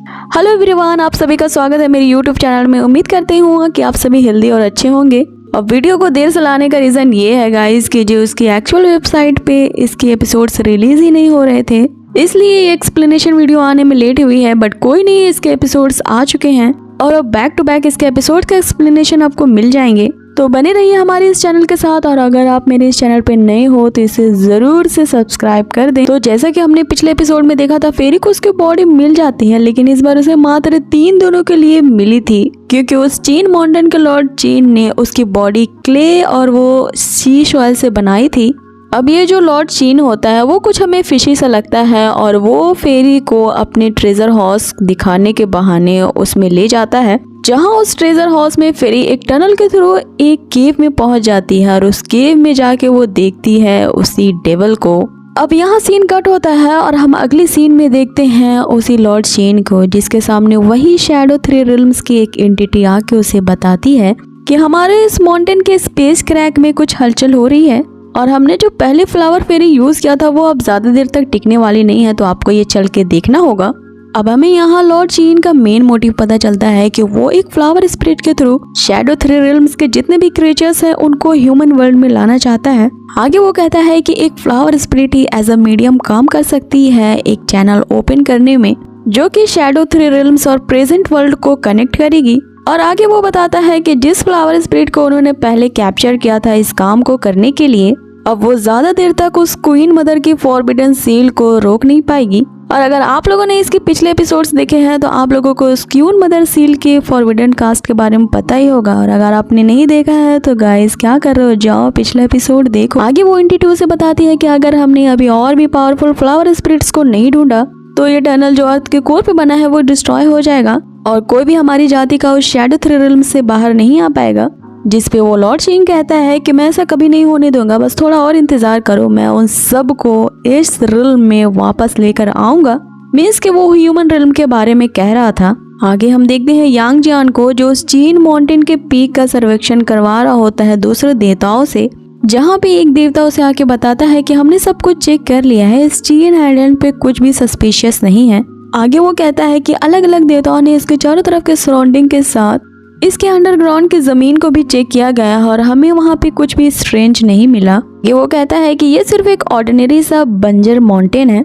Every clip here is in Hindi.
हेलो एवरीवन, आप सभी का स्वागत है मेरे यूट्यूब चैनल में। उम्मीद करती हूँ कि आप सभी हेल्दी और अच्छे होंगे। अब वीडियो को देर से लाने का रीज़न ये है गाइस कि जो उसकी एक्चुअल वेबसाइट पे इसके एपिसोड्स रिलीज ही नहीं हो रहे थे, इसलिए ये एक्सप्लेनेशन वीडियो आने में लेट हुई है। बट कोई नहीं, इसके एपिसोड्स आ चुके हैं और अब बैक टू बैक इसके एपिसोड का एक्सप्लेनेशन आपको मिल जाएंगे। तो बने रहिए हमारे इस चैनल के साथ, और अगर आप मेरे इस चैनल पे नए हो तो इसे जरूर से सब्सक्राइब कर दें। तो जैसा कि हमने पिछले एपिसोड में देखा था, फेरी को उसकी बॉडी मिल जाती है, लेकिन इस बार उसे मात्र 3 दिनों के लिए मिली थी, क्योंकि उस चीन माउंटेन के लॉर्ड चीन ने उसकी बॉडी क्ले और वो शीश ऑयल से बनाई थी। अब ये जो लॉर्ड चीन होता है वो कुछ हमें फिशी सा लगता है, और वो फेरी को अपने ट्रेजर हाउस दिखाने के बहाने उसमें ले जाता है, जहां उस ट्रेजर हाउस में फेरी एक टनल के थ्रू एक केव में पहुंच जाती है और उस केव में जाके वो देखती है उसी डेविल को। अब यहाँ सीन कट होता है और हम अगली सीन में देखते हैं उसी लॉर्ड चीन को, जिसके सामने वही शैडो 3 रिल्म्स की एक एंटिटी आके उसे बताती है कि हमारे इस माउंटेन के स्पेस क्रैक में कुछ हलचल हो रही है, और हमने जो पहले फ्लावर फेरी यूज किया था वो अब ज्यादा देर तक टिकने वाली नहीं है, तो आपको ये चल के देखना होगा। अब हमें यहाँ लॉर्ड चीन का मेन मोटिव पता चलता है कि वो एक फ्लावर स्पिरिट के थ्रू शैडो 3 रिल्म्स के जितने भी क्रिएचर्स हैं उनको ह्यूमन वर्ल्ड में लाना चाहता है। आगे वो कहता है कि एक फ्लावर स्पिरिट ही एज अ मीडियम काम कर सकती है एक चैनल ओपन करने में, जो कि शैडो 3 रिल्म्स और प्रेजेंट वर्ल्ड को कनेक्ट करेगी। और आगे वो बताता है कि जिस फ्लावर स्पिरिट को उन्होंने पहले कैप्चर किया था इस काम को करने के लिए, अब वो ज्यादा देर तक उस क्वीन मदर की फॉरबिडन सील को रोक नहीं पाएगी। और अगर आप लोगों ने इसके पिछले एपिसोड्स देखे हैं तो आप लोगों को उस क्वीन मदर सील के फॉरबिडन कास्ट के बारे में पता ही होगा, और अगर आपने नहीं देखा है तो गाइस क्या कर रहे हो, जाओ पिछला एपिसोड देखो। आगे वो एंटिटी से बताती है कि अगर हमने अभी और भी पावरफुल फ्लावर स्पिरिट्स को नहीं ढूंढा तो ये टनल जो अर्थ के कोर पे बना है वो डिस्ट्रॉय हो जाएगा और कोई भी हमारी जाति का उस शैडो 3 रिल्म से बाहर नहीं आ पाएगा। जिसपे वो लॉर्ड चीन कहता है कि मैं ऐसा कभी नहीं होने दूंगा, बस थोड़ा और इंतजार करो, मैं उन सब को इस रिल्म में वापस लेकर आऊंगा। मींस के वो ह्यूमन रिल्म के बारे में कह रहा था। आगे हम देखते हैं यांग जियान को, जो उस चीन माउंटेन के पीक का सर्वेक्षण करवा रहा होता है दूसरे देवताओं से, जहाँ पे एक देवता उसे आके बताता है कि हमने सब कुछ चेक कर लिया है, इस चीन आइलैंड पे कुछ भी सस्पिशियस नहीं है। आगे वो कहता है कि अलग अलग देवताओं ने इसके चारों तरफ के सराउंडिंग के साथ इसके अंडरग्राउंड की जमीन को भी चेक किया गया और हमें वहाँ पे कुछ भी स्ट्रेंज नहीं मिला। ये वो कहता है कि ये सिर्फ एक ऑर्डिनरी सा बंजर माउंटेन है।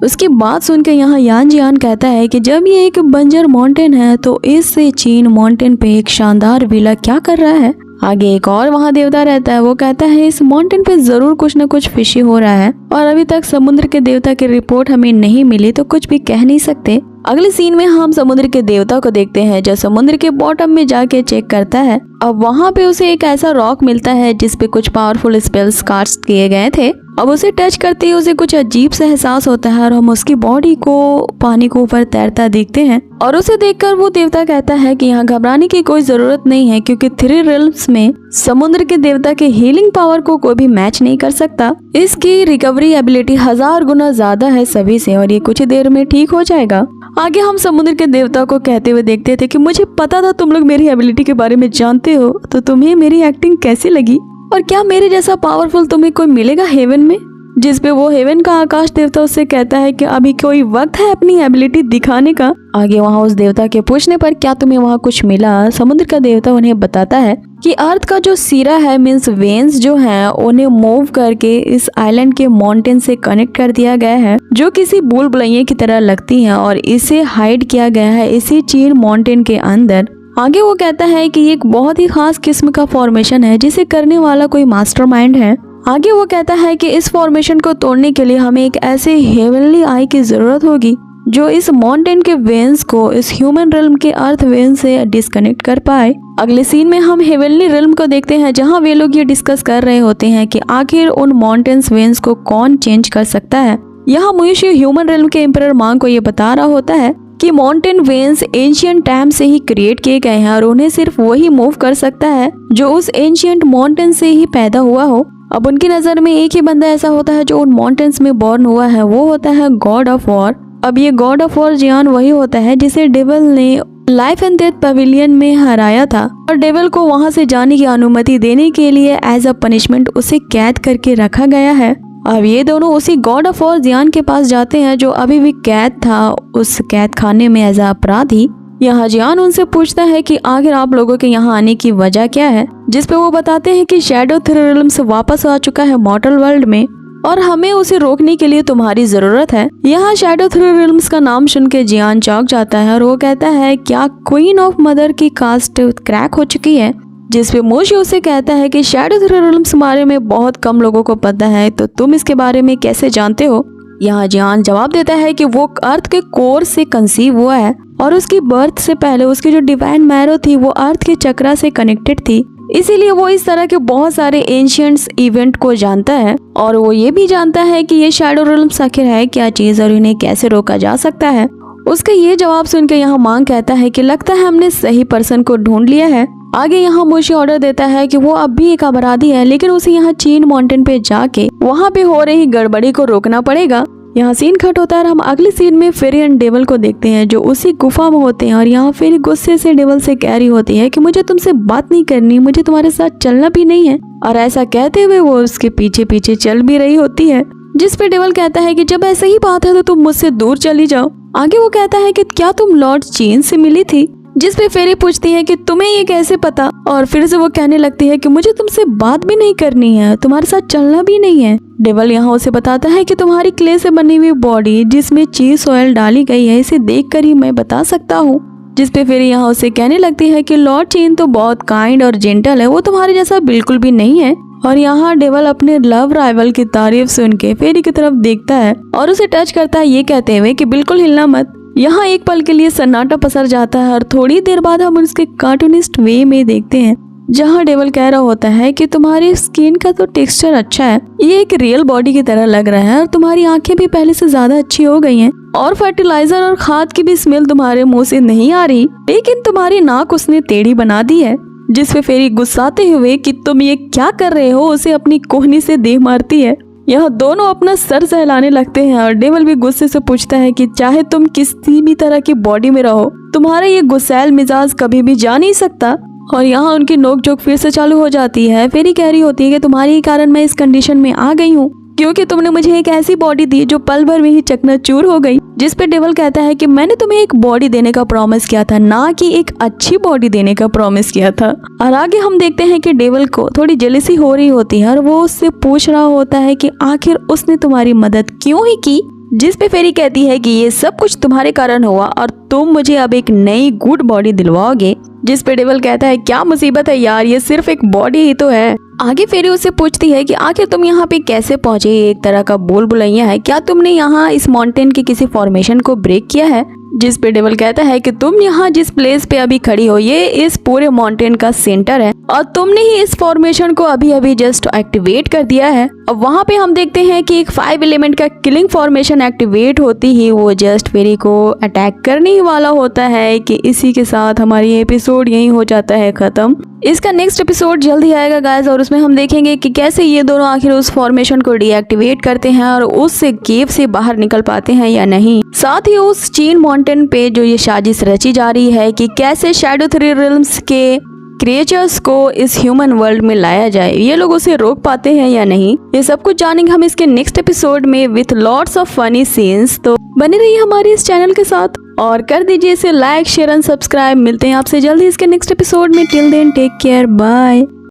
उसकी बात सुन के यहाँ यान जियान कहता है कि जब ये एक बंजर माउंटेन है तो इससे चीन माउंटेन पे एक शानदार विला क्या कर रहा है। आगे एक और वहाँ देवता रहता है, वो कहता है इस माउंटेन पे जरूर कुछ न कुछ फिशी हो रहा है, और अभी तक समुद्र के देवता की रिपोर्ट हमें नहीं मिली तो कुछ भी कह नहीं सकते। अगले सीन में हम समुद्र के देवता को देखते हैं जो समुद्र के बॉटम में जाके चेक करता है। अब वहाँ पे उसे एक ऐसा रॉक मिलता है जिसपे कुछ पावरफुल स्पेल्स कास्ट किए गए थे। अब उसे टच करते ही उसे कुछ अजीब सा एहसास होता है और हम उसकी बॉडी को पानी के ऊपर तैरता देखते हैं, और उसे देखकर वो देवता कहता है कि यहाँ घबराने की कोई जरूरत नहीं है, क्योंकि 3 रिल्म्स में समुद्र के देवता के हीलिंग पावर को कोई भी मैच नहीं कर सकता। इसकी रिकवरी एबिलिटी 1000 गुना ज्यादा है सभी से, और ये कुछ ही देर में ठीक हो जाएगा। आगे हम समुद्र के देवता को कहते हुए देखते थे कि मुझे पता था तुम लोग मेरी एबिलिटी के बारे में जानते हो, तो तुम्हें मेरी एक्टिंग कैसी लगी, और क्या मेरे जैसा पावरफुल तुम्हें कोई मिलेगा हेवन में। जिसपे वो हेवन का आकाश देवता उससे कहता है कि अभी कोई वक्त है अपनी एबिलिटी दिखाने का। आगे वहाँ उस देवता के पूछने पर क्या तुम्हें वहाँ कुछ मिला, समुद्र का देवता उन्हें बताता है कि अर्थ का जो सिरा है मीन्स वेन्स जो है उन्हें मूव करके इस आइलैंड के माउंटेन से कनेक्ट कर दिया गया है, जो किसी भूल भुलैया की तरह लगती है, और इसे हाइड किया गया है इसी चीन माउंटेन के अंदर। आगे वो कहता है कि एक बहुत ही खास किस्म का फॉर्मेशन है जिसे करने वाला कोई मास्टरमाइंड है। आगे वो कहता है कि इस फॉर्मेशन को तोड़ने के लिए हमें एक ऐसे हेवनली आई की जरूरत होगी जो इस माउंटेन के वेन्स को इस ह्यूमन रिल्म के अर्थ वेन से डिस्कनेक्ट कर पाए। अगले सीन में हम हेवनली रिल्म को देखते हैं, जहां वे लोग ये डिस्कस कर रहे होते हैं कि आखिर उन माउंटेन्स वेन्स को कौन चेंज कर सकता है। यहाँ मुयुशी ह्यूमन रिल्म के एम्परर मांग को ये बता रहा होता है कि माउंटेन वेन्स एंशिएंट टाइम से ही क्रिएट किए गए हैं और उन्हें सिर्फ वही मूव कर सकता है जो उस एंशिएंट माउंटेन से ही पैदा हुआ हो। अब उनकी नजर में एक ही बंदा ऐसा होता है जो उन माउंटेन्स में बॉर्न हुआ है, वो होता है गॉड ऑफ वॉर। अब ये गॉड ऑफ वॉर जियान वही होता है जिसे डेविल ने लाइफ एंड डेथ पवेलियन में हराया था, और डेविल को वहां से जाने की अनुमति देने के लिए एज अ पनिशमेंट उसे कैद करके रखा गया है। अब ये दोनों उसी गॉड ऑफ वॉर जियान के पास जाते हैं जो अभी भी कैद था उस कैद खाने में एज अपराधी। यहाँ जियान उनसे पूछता है कि आखिर आप लोगों के यहाँ आने की वजह क्या है, जिसपे वो बताते हैं कि शैडो थ्री रियल्म्स वापस आ चुका है मॉर्टल वर्ल्ड में और हमें उसे रोकने के लिए तुम्हारी जरूरत है। यहाँ शैडो थ्री रियल्म्स का नाम सुन के जियान चौंक जाता है और वो कहता है क्या क्वीन ऑफ मदर की कास्ट क्रैक हो चुकी है, जिसपे मोशी उसे कहता है कि शैडो थ्री रियल्म्स बारे में बहुत कम लोगों को पता है, तो तुम इसके बारे में कैसे जानते हो। यहाँ जियान जवाब देता है कि वो अर्थ के कोर से कंसीव हुआ है और उसकी बर्थ से पहले उसकी जो डिवाइन मैरो थी वो अर्थ के चक्रा से कनेक्टेड थी, इसीलिए वो इस तरह के बहुत सारे एंशियंट्स इवेंट को जानता है और वो ये भी जानता है कि ये शैडो रियल्म्स आखिर है क्या चीज और इन्हें कैसे रोका जा सकता है। उसका ये जवाब सुनकर यहाँ मांग कहता है कि लगता है हमने सही पर्सन को ढूंढ लिया है। आगे यहाँ मोशी ऑर्डर देता है कि वो अब भी एक अपराधी है, लेकिन उसे यहाँ चीन माउंटेन पे जाके वहाँ पे हो रही गड़बड़ी को रोकना पड़ेगा। यहाँ सीन कट होता है और हम अगले सीन में फेरी एंड डेवल को देखते हैं जो उसी गुफा में होते हैं और यहाँ फेरी गुस्से से डेवल से कह रही होती है कि मुझे तुमसे बात नहीं करनी, मुझे तुम्हारे साथ चलना भी नहीं है, और ऐसा कहते हुए वो उसके पीछे पीछे चल भी रही होती है, जिस पे डेवल कहता है कि जब ऐसा ही बात है तो तुम मुझसे दूर चली जाओ। आगे वो कहता है कि क्या तुम लॉर्ड चीन से मिली थी, जिस पे फेरी पूछती है कि तुम्हें ये कैसे पता, और फिर से वो कहने लगती है कि मुझे तुमसे बात भी नहीं करनी है, तुम्हारे साथ चलना भी नहीं है। डेवल यहाँ उसे बताता है कि तुम्हारी क्ले से बनी हुई बॉडी जिसमें चीज ऑयल डाली गई है, इसे देखकर ही मैं बता सकता हूँ। जिस पे फेरी यहाँ उसे कहने लगती है कि लॉर्ड चीन तो बहुत काइंड और जेंटल है, वो तुम्हारे जैसा बिल्कुल भी नहीं है। और यहाँ डेवल अपने लव राइवल की तारीफ सुन के फेरी की तरफ देखता है और उसे टच करता है, ये कहते हुए कि बिल्कुल हिलना मत। यहाँ एक पल के लिए सन्नाटा पसर जाता है और थोड़ी देर बाद हम उसके कार्टूनिस्ट वे में देखते हैं जहाँ डेवल कह रहा होता है कि तुम्हारी स्किन का तो टेक्सचर अच्छा है, ये एक रियल बॉडी की तरह लग रहा है और तुम्हारी आंखें भी पहले से ज्यादा अच्छी हो गई हैं और फर्टिलाइजर और खाद की भी स्मेल तुम्हारे मुंह से नहीं आ रही, लेकिन तुम्हारी नाक उसने टेढ़ी बना दी है। जिस पे फेरी गुस्साते हुए कि तुम ये क्या कर रहे हो उसे अपनी कोहनी से देह मारती है। यह दोनों अपना सर सहलाने लगते हैं और डेवल भी गुस्से से पूछता है कि चाहे तुम किसी भी तरह की बॉडी में रहो, तुम्हारा ये गुस्सैल मिजाज कभी भी जा नहीं सकता। और यहाँ उनकी नोकझोंक फिर से चालू हो जाती है। फेरी कह रही होती है कि तुम्हारे ही कारण मैं इस कंडीशन में आ गई हूँ, क्योंकि तुमने मुझे एक ऐसी बॉडी दी जो पल भर में ही चकनाचूर हो गई। जिस पे डेवल कहता है कि मैंने तुम्हें एक बॉडी देने का प्रॉमिस किया था, ना कि एक अच्छी बॉडी देने का प्रॉमिस किया था। और आगे हम देखते हैं कि डेवल को थोड़ी जेलसी हो रही होती है और वो उससे पूछ रहा होता है कि आखिर उसने तुम्हारी मदद क्यों ही की। जिस पे फेरी कहती है कि ये सब कुछ तुम्हारे कारण हुआ और तुम मुझे अब एक नई गुड बॉडी दिलवाओगे। जिस पे डेवल कहता है क्या मुसीबत है यार, ये सिर्फ एक बॉडी ही तो है। आगे फेरी उससे पूछती है कि आखिर तुम यहाँ पे कैसे पहुंचे, ये एक तरह का बोल बुलैया है, क्या तुमने यहाँ इस माउंटेन के किसी फॉर्मेशन को ब्रेक किया है। जिस पे डेवल कहता है कि तुम यहाँ जिस प्लेस पे अभी खड़ी हो ये इस पूरे माउंटेन का सेंटर है और तुमने ही इस फॉर्मेशन को अभी अभी जस्ट एक्टिवेट कर दिया है। अब वहाँ पे हम देखते हैं कि एक 5 एलिमेंट का किलिंग फॉर्मेशन एक्टिवेट होती ही वो जस्ट फेरी को अटैक करने ही वाला होता है कि इसी के साथ हमारी एपिसोड यही हो जाता है खत्म। इसका नेक्स्ट एपिसोड जल्द ही आएगा गाइस और उसमें हम देखेंगे कि कैसे ये दोनों आखिर उस फॉर्मेशन को डीएक्टिवेट करते हैं और उस केव से बाहर निकल पाते हैं या नहीं। साथ ही उस चीन माउंटेन पे जो ये साजिश रची जा रही है कि कैसे शैडो थ्री रियल्म्स के क्रिएचर्स को इस ह्यूमन वर्ल्ड में लाया जाए, ये लोग उसे रोक पाते हैं या नहीं, ये सब कुछ जानेंगे हम इसके नेक्स्ट एपिसोड में with lots of funny scenes. तो बने रहिए हमारे इस चैनल के साथ और कर दीजिए इसे लाइक शेयर एंड सब्सक्राइब। मिलते हैं आपसे जल्दी इसके नेक्स्ट एपिसोड में। Till then take care, bye.